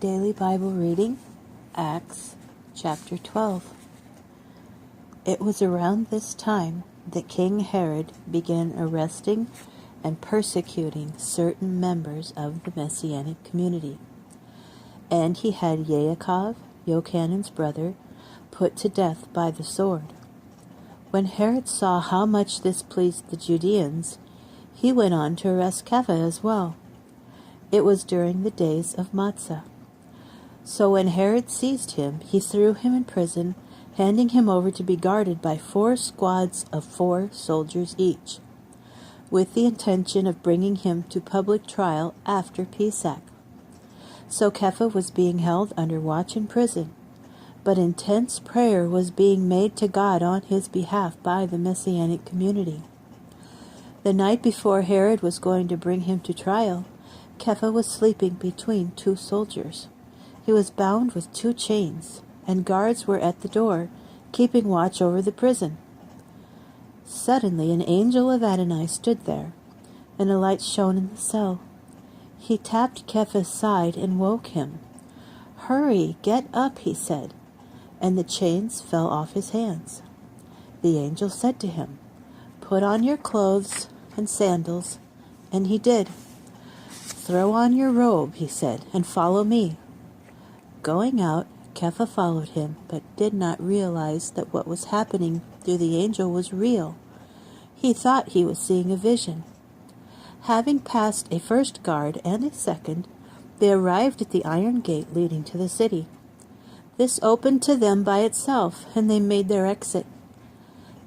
Daily Bible Reading, Acts chapter 12. It was around this time that King Herod began arresting and persecuting certain members of the Messianic community. And he had Yaakov, Jochanan's brother, put to death by the sword. When Herod saw how much this pleased the Judeans, he went on to arrest Kepha as well. It was during the days of Matzah. So when Herod seized him, he threw him in prison, handing him over to be guarded by 4 squads of 4 soldiers each, with the intention of bringing him to public trial after Pesach. So Kepha was being held under watch in prison, but intense prayer was being made to God on his behalf by the Messianic community. The night before Herod was going to bring him to trial, Kepha was sleeping between 2 soldiers. He was bound with 2 chains, and guards were at the door, keeping watch over the prison. Suddenly an angel of Adonai stood there, and a light shone in the cell. He tapped Kepha's side and woke him. "Hurry, get up," he said, and the chains fell off his hands. The angel said to him, "Put on your clothes and sandals," and he did. "Throw on your robe," he said, "and follow me." Going out, Kepha followed him, but did not realize that what was happening through the angel was real. He thought he was seeing a vision. Having passed a first guard and a second, they arrived at the iron gate leading to the city. This opened to them by itself, and they made their exit.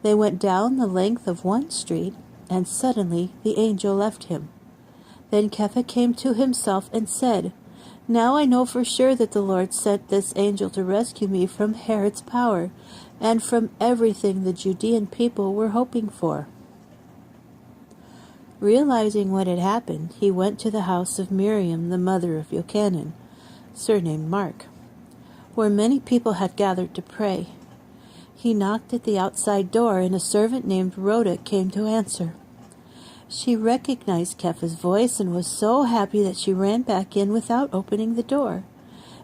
They went down the length of one street, and suddenly the angel left him. Then Kepha came to himself and said, "Now I know for sure that the Lord sent this angel to rescue me from Herod's power and from everything the Judean people were hoping for." Realizing what had happened, he went to the house of Miriam, the mother of Jochanan, surnamed Mark, where many people had gathered to pray. He knocked at the outside door, and a servant named Rhoda came to answer. She recognized Kepha's voice and was so happy that she ran back in without opening the door,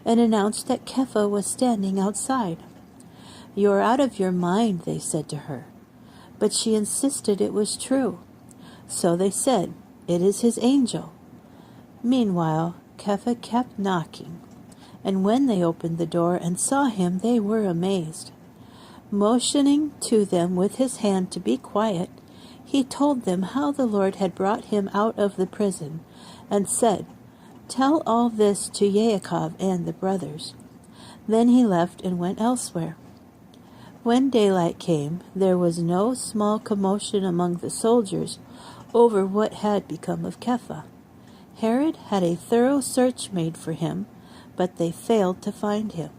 and announced that Kepha was standing outside. "You're out of your mind," they said to her. But she insisted it was true. So they said, "It is his angel." Meanwhile, Kepha kept knocking, and when they opened the door and saw him, they were amazed. Motioning to them with his hand to be quiet, he told them how the Lord had brought him out of the prison, and said, "Tell all this to Yaakov and the brothers." Then he left and went elsewhere. When daylight came, there was no small commotion among the soldiers over what had become of Kepha. Herod had a thorough search made for him, but they failed to find him.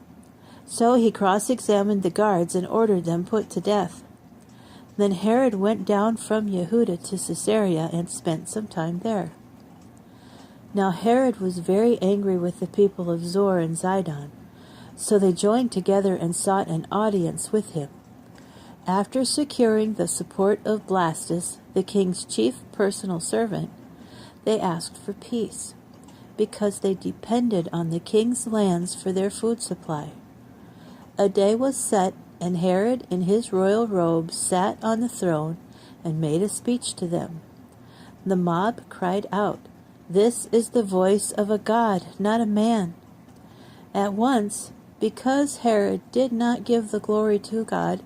So he cross-examined the guards and ordered them put to death. Then Herod went down from Yehuda to Caesarea and spent some time there. Now Herod was very angry with the people of Zor and Zidon, so they joined together and sought an audience with him. After securing the support of Blastus, the king's chief personal servant, they asked for peace, because they depended on the king's lands for their food supply. A day was set, and Herod in his royal robes sat on the throne and made a speech to them. The mob cried out, "This is the voice of a god, not a man." At once, because Herod did not give the glory to God,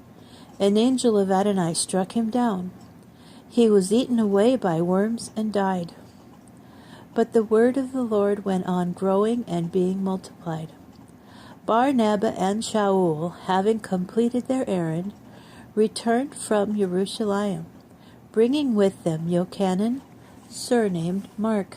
an angel of Adonai struck him down. He was eaten away by worms and died. But the word of the Lord went on growing and being multiplied. Barnabas and Shaul, having completed their errand, returned from Jerusalem, bringing with them Jochanan, surnamed Mark.